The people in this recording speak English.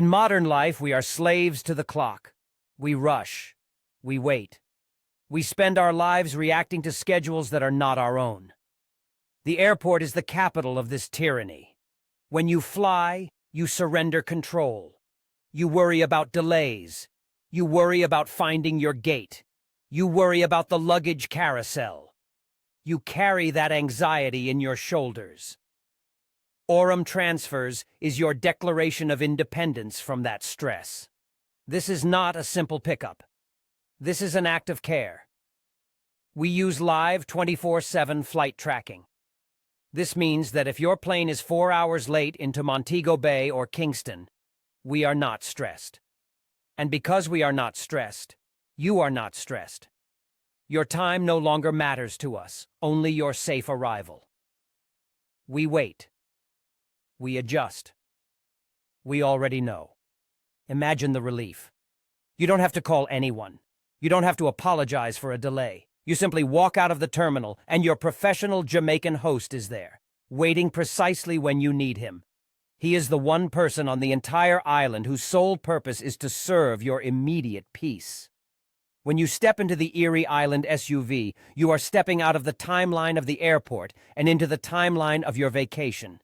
In modern life, we are slaves to the clock. We rush. We wait. We spend our lives reacting to schedules that are not our own. The airport is the capital of this tyranny. When you fly, you surrender control. You worry about delays. You worry about finding your gate. You worry about the luggage carousel. You carry that anxiety in your shoulders. Aurum Transfers is your declaration of independence from that stress. This is not a simple pickup. This is an act of care. We use live 24/7 flight tracking. This means that if your plane is 4 hours late into Montego Bay or Kingston, we are not stressed. And because we are not stressed, you are not stressed. Your time no longer matters to us, only your safe arrival. We wait. We adjust. We already know. Imagine the relief. You don't have to call anyone. You don't have to apologize for a delay. You simply walk out of the terminal and your professional Jamaican host is there, waiting precisely when you need him. He is the one person on the entire island whose sole purpose is to serve your immediate peace. When you step into the Erie Island SUV, you are stepping out of the timeline of the airport and into the timeline of your vacation.